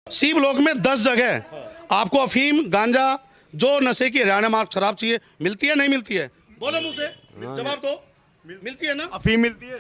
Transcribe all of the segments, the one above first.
C block में 10 जगह आपको अफीम गांजा जो नशे की हरियाणा मार्क शराब चाहिए मिलती है नहीं मिलती है? बोलो मुझे जवाब दो। मिलती है ना? अफीम मिलती है,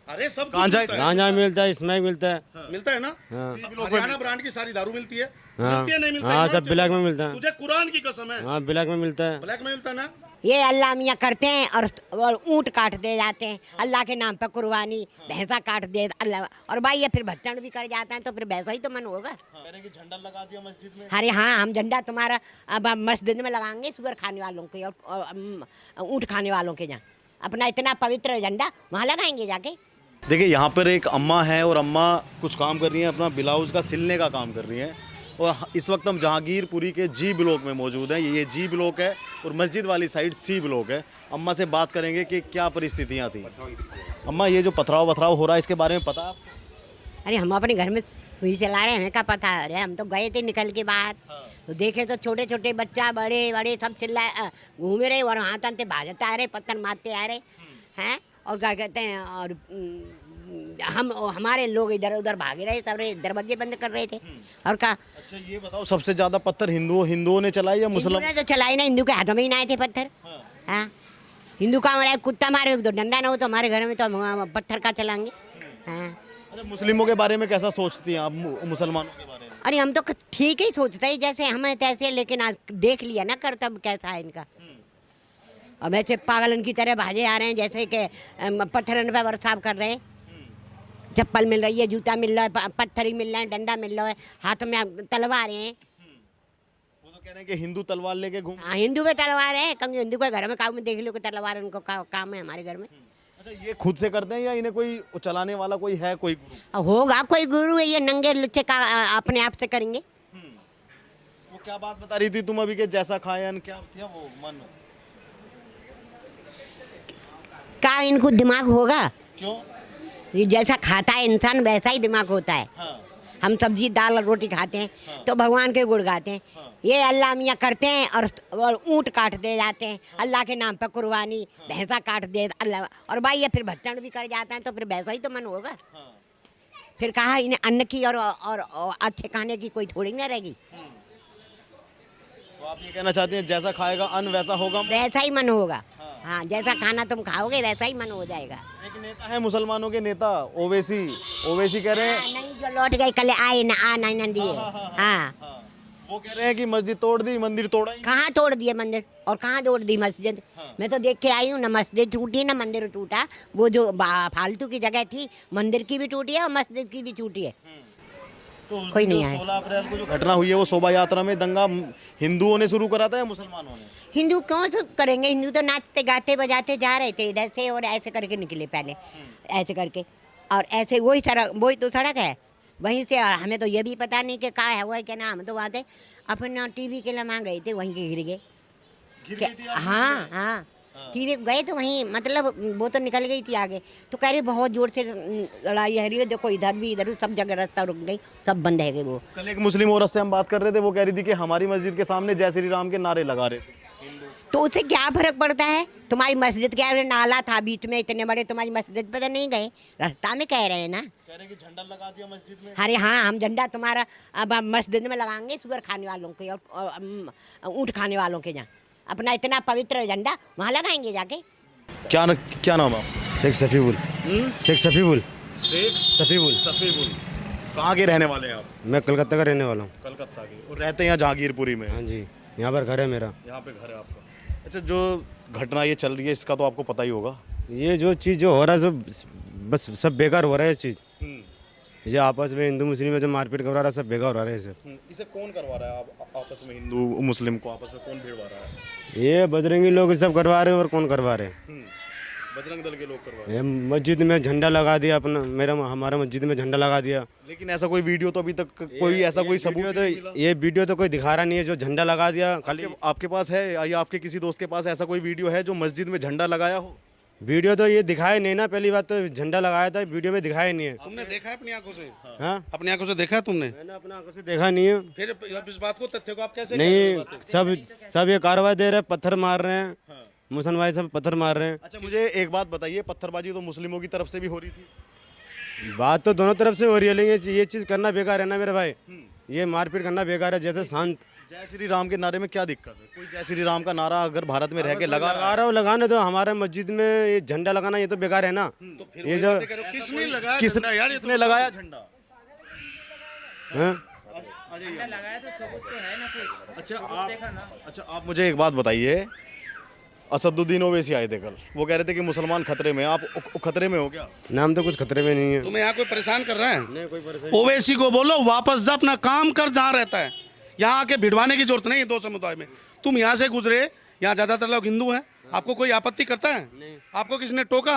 अरे सब गांजा गांजा मिलता है, स्मैक मिलता है। मिलता है ना? हरियाणा ब्रांड की सारी दारू मिलती है। मिलती है नहीं मिलती हाँ, है? सब ब्लैक में मिलता है। तुझे कुरान की कसम है। हाँ, ब्लैक में मिलता है। ब्लैक में मिलता है ना? ये अल्लाह मियाँ करते हैं और ऊँट काट दे जाते हैं अल्लाह के नाम पर कुर्बानी, भैंसा काट दे अल्लाह। और भाई ये फिर भट्टन भी कर जाता है तो फिर वैसा ही तो मन होगा। झंडा लगा दिया मस्जिद में। अरे हाँ, हम झंडा तुम्हारा अब हम मस्जिद में लगाएंगे शुगर खाने वालों के और ऊँट खाने वालों के। जहाँ अपना इतना पवित्र झंडा वहाँ लगाएंगे जाके। देखिए यहाँ पर एक अम्मा है और अम्मा कुछ काम कर रही है, अपना ब्लाउज का सिलने का काम कर रही है। और इस वक्त हम जहांगीरपुरी के जी ब्लॉक में मौजूद हैं। ये जी ब्लॉक है और मस्जिद वाली साइड सी ब्लॉक है। अम्मा से बात करेंगे कि क्या परिस्थितियाँ थी। अम्मा, ये जो पथराव वथराव हो रहा है इसके बारे में पता है आपको? अरे हम अपने घर में सुई चला रहे हैं, हमें क्या पता है? अरे हम तो गए थे निकल के बाहर, तो देखे तो छोटे छोटे बच्चा बड़े बड़े सब चिल्लाए घूमे रहे और वहाँ तक भाजते आ रहे, पत्थर मारते आ रहे हैं। और क्या कहते हैं, और हमारे लोग इधर उधर भागे रहे, सब दरवाजे बंद कर रहे थे। और क्या? अच्छा ये बताओ, सबसे ज़्यादा पत्थर हिंदुओं ने चलाई या मुसलमान ने? तो चलाई ना, हिंदू के हाथों में ही ना आए थे पत्थर। हाँ, हिंदू का हमारा कुत्ता मारे तो डंडा ना हो तो हमारे घर में तो हम पत्थर का चलाएंगे। हाँ। अच्छा, मुस्लिमों के बारे में कैसा सोचती हैं आप, मुसलमानों के बारे में? अरे हम तो ठीक ही सोचते हैं जैसे हमें तैसे, लेकिन आज देख लिया ना करतब कैसा है इनका। अब ऐसे पागलन की तरह भाजे आ रहे हैं जैसे कि पत्थरन पर बरसाव कर रहे हैं। चप्पल मिल रही है, जूता मिल रहा है, पत्थर ही मिल रहा है, डंडा मिल रहा है, हाथ में तलवार हैं। वो तो कह रहे हैं कि हिंदू तलवार लेके घूम। हाँ, हिंदू में तलवार है, कम हिंदू के घर में काम में देख लो कि तलवार उनको काम है। हमारे घर में अच्छा, ये खुद से करते हैं या इन्हें कोई चलाने वाला कोई है, कोई गुरु? होगा कोई गुरु है, ये नंगे लुच्चे का अपने आप से करेंगे। वो क्या बात बता रही थी तुम अभी के, जैसा खाया क्या था वो मन? क्या इनको दिमाग होगा? क्यों? ये जैसा खाता है इंसान वैसा ही दिमाग होता है। हाँ। हम सब्जी दाल और रोटी खाते हैं तो भगवान के गुण गाते हैं। ये अल्लाह मियाँ करते हैं और ऊँट काट दे जाते हैं अल्लाह के नाम पर कुर्बानी, भैंसा काट दे अल्लाह। और भाई ये फिर भट्टन भी कर जाता है तो फिर वैसा ही तो मन होगा। फिर कहा इन्हें अन्न की और अच्छे खाने की कोई थोड़ी ना रहेगी। तो आप ये कहना चाहते हैं जैसा खाएगा अन्न वैसा होगा? वैसा ही मन होगा। हाँ, जैसा खाना तुम खाओगे वैसा ही मन हो जाएगा। एक नेता है मुसलमानों के नेता, ओवैसी कह रहे हैं। नहीं, जो लौट गए कल आए ना आ नहीं दिए। हाँ, वो कह रहे हैं कि मस्जिद तोड़ दी, मंदिर तोड़ा ही। कहाँ तोड़ दिए मंदिर और कहाँ तोड़ दी मस्जिद? मैं तो देख के आई हूँ, ना मस्जिद टूटी ना मंदिर टूटा। वो जो फालतू की जगह थी मंदिर की भी टूटी है और मस्जिद की भी टूटी है। तो कोई नहीं आया। 16 अप्रैल को जो घटना हुई है वो शोभा यात्रा में दंगा हिंदुओं ने शुरू करा था या मुसलमानों ने? हिंदू कौन से करेंगे? हिंदू तो नाचते गाते बजाते जा रहे थे इधर से और ऐसे करके निकले पहले, ऐसे करके। और ऐसे वही सड़क, वही तो सड़क है वहीं से। हमें तो ये भी पता नहीं कि कहाँ है वो है क्या नाम। तो वहाँ थे अपना टीवी के लिए वहाँ गए थे, वहीं के गिर गए। हाँ हाँ, टीवी गए तो वहीं, मतलब वो तो निकल गई थी आगे। तो कह रहे बहुत जोर से लड़ाई है रही है, देखो इधर भी इधर सब जगह रास्ता रुक गई, सब बंद है गए। वो कल एक मुस्लिम औरत से हम बात कर रहे थे, वो कह रही थी कि हमारी मस्जिद के सामने जय श्री राम के नारे लगा रहे थे। तो उससे क्या फर्क पड़ता है? तुम्हारी मस्जिद के नाला था बीच में इतने बड़े, तुम्हारी मस्जिद पे तो नहीं गए, रास्ता में कह रहे हैं ना। कह रहे हैं कि झंडा लगा दिया मस्जिद में। अरे हाँ, हम झंडा तुम्हारा अब हम मस्जिद में लगाएंगे शुगर खाने वालों के और ऊँट खाने वालों के। जहाँ अपना इतना पवित्र झंडा वहाँ लगाएंगे जाके। क्या नाम है? शेख सफीबुल। शेख सफीबुल। शेख सफीबुल। कहाँ के रहने वाले हैं आप? मैं कलकत्ता का रहने वाला हूँ। कलकत्ता के, और रहते हैं यहाँ जहांगीरपुरी में? हाँ जी, यहाँ पर घर है मेरा। यहाँ पे घर है आपका? अच्छा, जो घटना ये चल रही है इसका तो आपको पता ही होगा। ये जो चीज़ जो हो रहा है सब बस सब बेकार हो रहा है। ये चीज़ ये आपस में हिंदू मुस्लिम में जो मारपीट करवा रहा है सब बेकार हो रहा है। इसे कौन करवा रहा है? आप आपस में हिंदू मुस्लिम को आपस में कौन भिड़वा रहा है? ये बजरंगी लोग सब करवा रहे हैं। और कौन करवा रहे हैं? बजरंग दल के लोग करवा रहे ये मस्जिद में झंडा लगा दिया अपना, हमारा मस्जिद में झंडा लगा दिया। लेकिन ऐसा कोई वीडियो तो अभी तक कोई ऐसा कोई सबूत तो ये वीडियो तो कोई दिखा रहा नहीं है जो झंडा लगा दिया। खाली आपके पास है या आपके किसी दोस्त के पास ऐसा कोई वीडियो है जो मस्जिद में झंडा लगाया हो? वीडियो तो ये दिखाया नहीं ना, पहली बात तो झंडा लगाया था, वीडियो में दिखाया नहीं है। तुमने देखा है अपनी आंखों से? हाँ, अपनी आंखों से देखा है तुमने? मैंने अपना आंखों से देखा नहीं है। फिर इस बात को, तथ्य को आप कैसे नहीं, सब ये कार्रवाई दे रहे हैं, पत्थर मार रहे हैं। मुसलमान भाई सब पत्थर मार रहे हैं। अच्छा, मुझे एक बात बताइए, पत्थरबाजी तो मुस्लिमों की तरफ से भी हो रही थी? बात तो दोनों तरफ से हो रही है, लेकिन ये चीज़ करना बेकार है ना मेरे भाई। ये मारपीट करना बेकार है। जैसे शांत जय श्री राम के नारे में क्या दिक्कत है? कोई जय श्री राम का नारा अगर भारत में रह के लगा रहा लगा रहा हो लगाने, तो हमारे मस्जिद में ये झंडा लगाना ये तो बेकार है ना। ये जो किसने लगाया किसने झंडा यार? ये तो किसने लगाया झंडा? हाँ? लगाया तो सबूत तो है ना कुछ। अच्छा आप मुझे एक बात बताइए, असदुद्दीन ओवैसी आए थे कल, वो कह रहे थे कि मुसलमान खतरे में, आप खतरे में हो क्या? नाम तो कुछ खतरे में नहीं है। तुम्हें यहाँ कोई परेशान कर रहा है? नहीं कोई परेशानी। ओवैसी को बोलो वापस जा, अपना काम कर जहाँ रहता है। यहाँ आके भिड़वाने की जरूरत नहीं है दो समुदाय में। तुम यहाँ से गुजरे, यहाँ ज्यादातर लोग हिंदू हैं, आपको कोई आपत्ति करता है? आपको किसने टोका?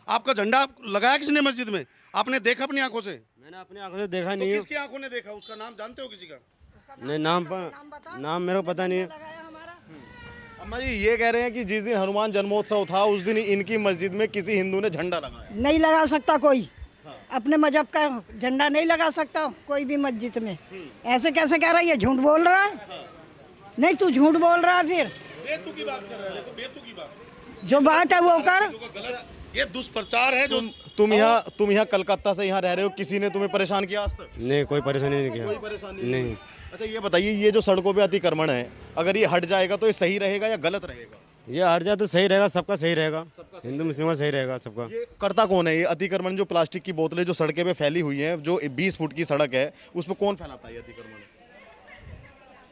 आपका झंडा लगाया किसने मस्जिद में? आपने देखा अपनी आंखों से? मैंने अपनी आंखों से देखा तो नहीं है। किसकी आंखों ने देखा? उसका नाम जानते हो किसी का? नहीं नाम मेरे को पता नहीं है। अम्मा जी ये कह रहे हैं कि जिस दिन हनुमान जन्मोत्सव था उस दिन इनकी मस्जिद में किसी हिंदू ने झंडा लगाया। नहीं लगा सकता कोई, अपने मजहब का झंडा नहीं लगा सकता कोई भी मस्जिद में। ऐसे कैसे कह रहा है? ये झूठ बोल रहा है। नहीं तू झूठ बोल रहा है। फिर बेतु की बात कर रहा है। देखो बेतु की बात, जो बात है वो कर। जो गलत, ये दुष्प्रचार है जो तुम यहाँ कलकत्ता से यहाँ रह रहे हो, किसी ने तुम्हें परेशान किया आज तक? नहीं कोई परेशानी नहीं किया। कोई परेशानी नहीं। अच्छा ये बताइए, ये जो सड़कों पे अतिक्रमण है, अगर ये हट जाएगा तो ये सही रहेगा या गलत रहेगा? ये हट जाए तो सही रहेगा, सबका सही रहेगा, हिंदू मुस्लिम का सही रहेगा सबका। ये करता कौन है ये अतिक्रमण? जो प्लास्टिक की बोतलें जो सड़कें पे फैली हुई हैं, जो 20 फुट की सड़क है, उसमें कौन फैलाता है ये अतिक्रमण?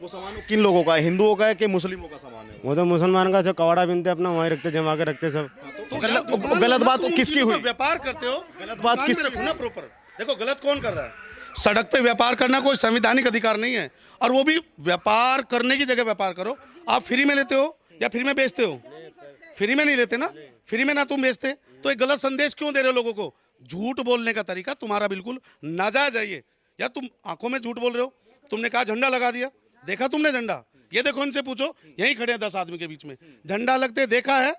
वो सामान किन लोगों का है? हिंदुओं का है कि मुस्लिमों का सामान है? वो तो मुसलमान का जो कवाड़ा बिनते अपना वहीं रखते, जमा के रखते सब। तो गलत बात तुम किसकी चीज़ों का हुई? व्यापार करते हो, गलत बात दुकान किस- में रखो ना प्रॉपर। देखो गलत कौन कर रहा है? सड़क पे व्यापार करना कोई संवैधानिक अधिकार नहीं है, और वो भी व्यापार करने की जगह व्यापार करो। आप फ्री में लेते हो या फ्री में बेचते हो? फ्री में नहीं लेते ना, फ्री में ना तुम बेचते, तो एक गलत संदेश क्यों दे रहे हो लोगों को? झूठ बोलने का तरीका तुम्हारा बिल्कुल नाजायज है ये। या तुम आंखों में झूठ बोल रहे हो। तुमने कहा झंडा लगा दिया, देखा तुमने झंडा? ये देखो इनसे पूछो, यहीं खड़े हैं 10 आदमी के बीच में, झंडा लगते देखा है?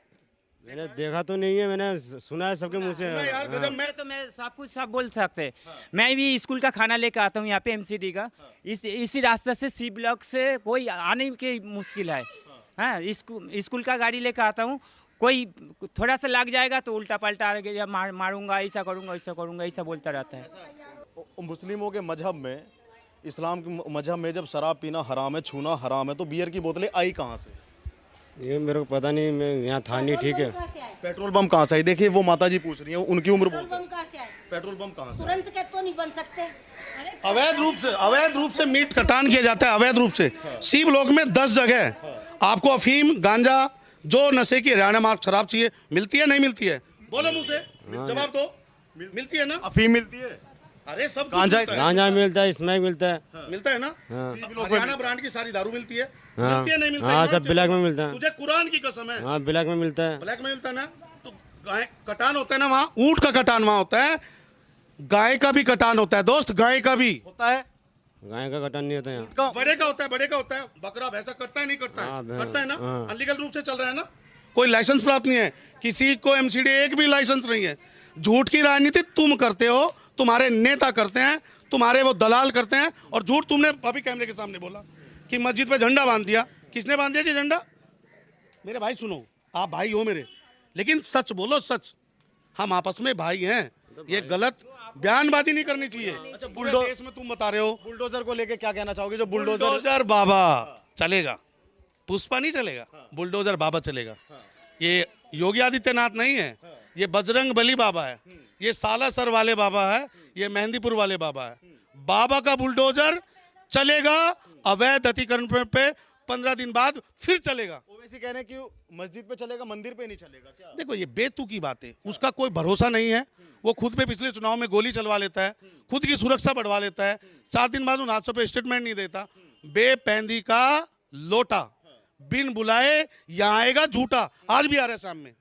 मैंने देखा तो नहीं है, मैंने सुना है सबके मुंह से। यार गजब। मैं तो मैं सब कुछ सब बोल सकते। मैं भी स्कूल का खाना लेकर आता हूँ यहाँ पे एमसीडी का। इसी रास्ते से सी ब्लॉक से कोई आने की मुश्किल है। हाँ स्कूल का गाड़ी लेकर आता हूँ, कोई थोड़ा सा लग जाएगा तो उल्टा पलटा या मारूंगा, ऐसा करूंगा ऐसा बोलता रहता है। मुस्लिमों के मजहब में, इस्लाम के मजहब में जब शराब पीना हराम है, छूना हराम है, तो बियर की बोतलें आई कहाँ से? ये मेरे को पता नहीं, मैं यहाँ था नहीं। ठीक है, पेट्रोल पंप कहाँ से आई? देखिए वो माता जी पूछ रही हैं, उनकी उम्र बोल रही है। पेट्रोल पंप कहाँ से? तुरंत के तो नहीं बन सकते। अवैध रूप से मीट कटान किया जाता है, अवैध रूप से। सी ब्लॉक में 10 जगह है। आपको अफीम, गांजा, जो नशे की हरियाणा मार्क शराब चाहिए, मिलती है नहीं मिलती है? बोलो मुंह से, जवाब दो। मिलती है ना? अफीम मिलती है? अरे सब कुछ गांजा मिलता है। गांजा मिलता है, स्मैक मिलता है। मिलता है ना? हरियाणा ब्रांड की सारी दारू मिलती है। हाँ। मिलती है नहीं मिलती है? हाँ, ईमान सब से ब्लैक बोलो। में मिलता है। तुझे कुरान की कसम है। हाँ ब्लैक में मिलता है। ब्लैक में मिलता है ना? तो गाय कटान होता है ना, वहाँ ऊंट का कटान वहाँ होता है, गाय का भी कटान होता है दोस्त, गाय का भी होता है। गाय का कटान नहीं होता यहाँ। बड़े का होता है, बड़े का होता है। बकरा भैंसा करता है नहीं करता हाँ, है? करता है ना? हाँ। अनलीगल रूप से चल रहा है ना? कोई लाइसेंस प्राप्त नहीं है, किसी को एमसीडी एक भी लाइसेंस नहीं है। झूठ की राजनीति तुम करते हो, तुम्हारे नेता करते हैं, तुम्हारे वो दलाल करते हैं। और झूठ तुमने अभी कैमरे के सामने बोला कि मस्जिद पे झंडा बांध दिया। किसने बांध दिया जी झंडा? मेरे भाई सुनो, आप भाई हो मेरे, लेकिन सच बोलो, सच। हम आपस में भाई हैं, ये गलत बयानबाजी नहीं करनी चाहिए। अच्छा देश में तुम बता रहे हो बुलडोजर को लेके क्या कहना चाहोगे? जो बुलडोजर बुलडोजर बाबा चलेगा, पुष्पा नहीं चलेगा, बुलडोजर बाबा चलेगा। ये योगी आदित्यनाथ नहीं है, ये बजरंग बली बाबा है, ये सालासर वाले बाबा है, ये मेहंदीपुर वाले बाबा है। बाबा का बुलडोजर चलेगा। अवैध अतिक्रमण पे 15 दिन बाद फिर चलेगा। ओवैसी कह रहे हैं कि मस्जिद पे चलेगा, मंदिर पे नहीं चलेगा क्या? देखो ये बेतु की बात है, उसका कोई भरोसा नहीं है। वो खुद पे पिछले चुनाव में गोली चलवा लेता है, खुद की सुरक्षा बढ़वा लेता है, 4 दिन बाद उन हादसों पे स्टेटमेंट नहीं देता। बेपैंदी का लोटा बिन बुलाए यहाँ आएगा झूठा, आज भी आ रहा है सामने।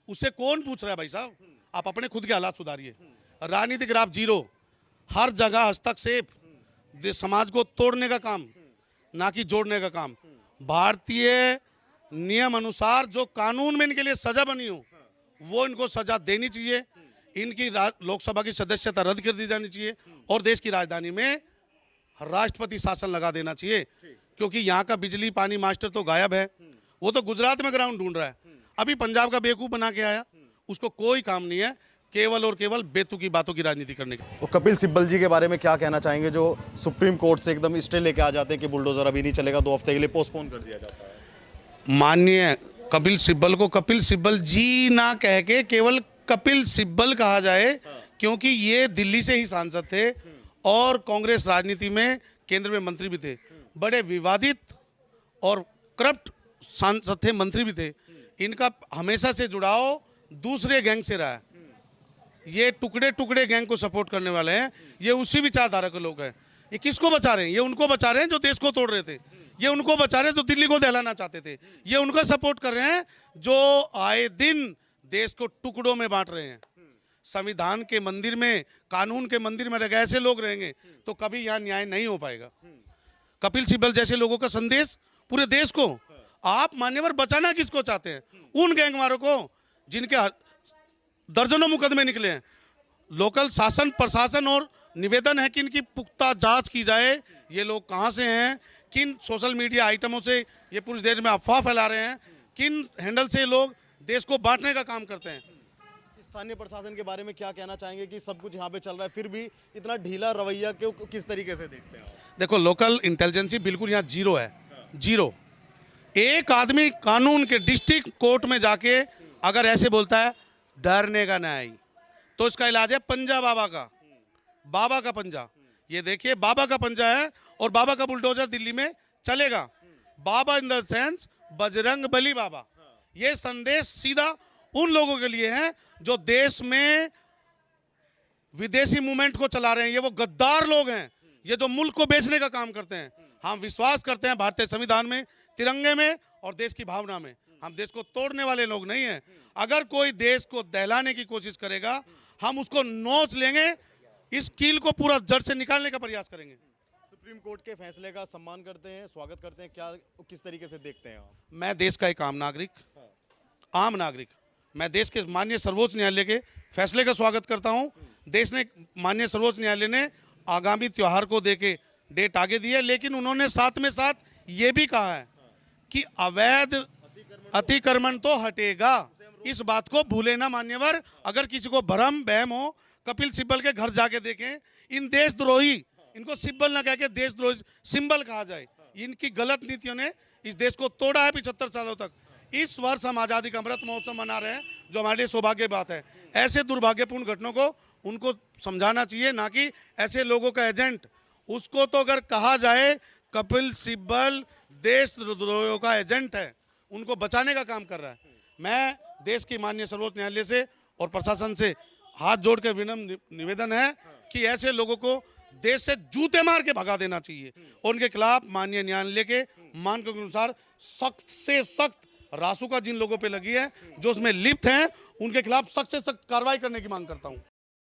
उससे कौन पूछ रहा है भाई साहब? आप अपने खुद के हालात सुधारिए। राजनीतिक ग्राफ जीरो, हर जगह हस्तक्षेप, समाज को तोड़ने का काम, ना कि जोड़ने का काम। भारतीय नियम अनुसार जो कानून में इनके लिए सजा बनी हो, वो इनको सजा देनी चाहिए। इनकी लोकसभा की सदस्यता रद्द कर दी जानी चाहिए और देश की राजधानी में राष्ट्रपति शासन लगा देना चाहिए, क्योंकि यहाँ का बिजली पानी मास्टर तो गायब है। वो तो गुजरात में ग्राउंड ढूंढ रहा है। अभी पंजाब का बेवकूफ़ बना के आया, उसको कोई काम नहीं है। केवल और केवल बेतुकी बातों की राजनीति करने की। तो कपिल सिब्बल जी के बारे में क्या कहना चाहेंगे, जो सुप्रीम कोर्ट से एकदम स्टे लेके आ जाते हैं कि बुलडोजर अभी नहीं चलेगा, 2 हफ्ते के लिए पोस्टपोन कर दिया जाता है। माननीय कपिल सिब्बल को कपिल सिब्बल जी ना कह के केवल कपिल सिब्बल कहा जाए, क्योंकि ये दिल्ली से ही सांसद थे और कांग्रेस राजनीति में केंद्र में मंत्री भी थे, बड़े विवादित और करप्ट सांसद थे, मंत्री भी थे। इनका हमेशा से जुड़ाव दूसरे गैंग से रहा है। ये टुकड़े टुकड़े गैंग को सपोर्ट करने वाले हैं, ये उसी विचारधारा के लोग हैं। ये किसको बचा रहे हैं? ये उनको बचा रहे हैं जो देश को तोड़ रहे थे, ये उनको बचा रहे हैं जो दिल्ली को दहलाना चाहते थे, ये उनका सपोर्ट कर रहे हैं जो आए दिन देश को टुकड़ों में बांट रहे हैं। संविधान के मंदिर में, कानून के मंदिर में अगर ऐसे लोग रहेंगे तो कभी यहाँ न्याय नहीं हो पाएगा। कपिल सिब्बल जैसे लोगों का संदेश पूरे देश को, आप मान्यवर बचाना किसको चाहते हैं? उन गैंगवारों को जिनके दर्जनों मुकदमे निकले हैं। लोकल शासन प्रशासन और निवेदन है कि इनकी पुख्ता जांच की जाए, ये लोग कहाँ से हैं, किन सोशल मीडिया आइटमों से ये पूरे देश में अफवाह फैला रहे हैं, किन हैंडल से लोग देश को बांटने का काम करते हैं। स्थानीय प्रशासन के बारे में क्या कहना चाहेंगे कि सब कुछ यहाँ पे चल रहा है, फिर भी इतना ढीला रवैया क्यों, किस तरीके से देखते हैं आप? देखो, लोकल इंटेलिजेंसी बिल्कुल यहाँ जीरो है, जीरो। एक आदमी कानून के डिस्ट्रिक्ट कोर्ट में जाके अगर ऐसे बोलता है डरने का नहीं, तो इसका इलाज है पंजा बाबा का, बाबा का पंजा। ये देखिए, बाबा का पंजा है और बाबा का बुलडोजर दिल्ली में चलेगा। बाबा in the sense Bajrang Bali बाबा। ये संदेश सीधा उन लोगों के लिए है जो देश में विदेशी मूवमेंट को चला रहे हैं। ये वो गद्दार लोग हैं, ये जो मुल्क को बेचने का काम करते हैं। हम विश्वास करते हैं भारतीय संविधान में, तिरंगे में और देश की भावना में। हम देश को तोड़ने वाले लोग नहीं हैं। अगर कोई देश को दहलाने की कोशिश करेगा, हम उसको नोच लेंगे, इस कील को पूरा जड़ से निकालने का प्रयास करेंगे। सुप्रीम कोर्ट के फैसले का सम्मान करते हैं, स्वागत करते हैं, क्या किस तरीके से देखते हैं आप? मैं देश का एक आम नागरिक, मैं देश के माननीय सर्वोच्च न्यायालय के फैसले का स्वागत करता हूं। देश ने, माननीय सर्वोच्च न्यायालय ने आगामी त्योहार को देके डेट आगे दी है, लेकिन उन्होंने साथ में साथ ये भी कहा है कि अवैध अतिक्रमण तो हटेगा। इस बात को भूले ना मान्यवर। अगर किसी को भ्रम बहम हो, कपिल सिब्बल के घर जाके देखें। इन देशद्रोही, इनको सिब्बल ना कह के देशद्रोही सिंबल कहा जाए। इनकी गलत नीतियों ने इस देश को तोड़ा है 75 सालों तक। इस वर्ष हम आज़ादी का अमृत महोत्सव मना रहे हैं, जो हमारे लिए सौभाग्य बात है। ऐसे दुर्भाग्यपूर्ण घटनाओं को उनको समझाना चाहिए, ना कि ऐसे लोगों का एजेंट। उसको तो अगर कहा जाए कपिल सिब्बल देशद्रोहियों का एजेंट है, उनको बचाने का काम कर रहा है। मैं देश की माननीय सर्वोच्च न्यायालय से और प्रशासन से हाथ जोड़ के विनम्र निवेदन है कि ऐसे लोगों को देश से जूते मार के भगा देना चाहिए और उनके खिलाफ माननीय न्यायालय के मानकों के अनुसार सख्त से सख्त रासुका जिन लोगों पे लगी है, जो उसमें लिप्त हैं, उनके खिलाफ सख्त से सख्त कार्रवाई करने की मांग करता हूं।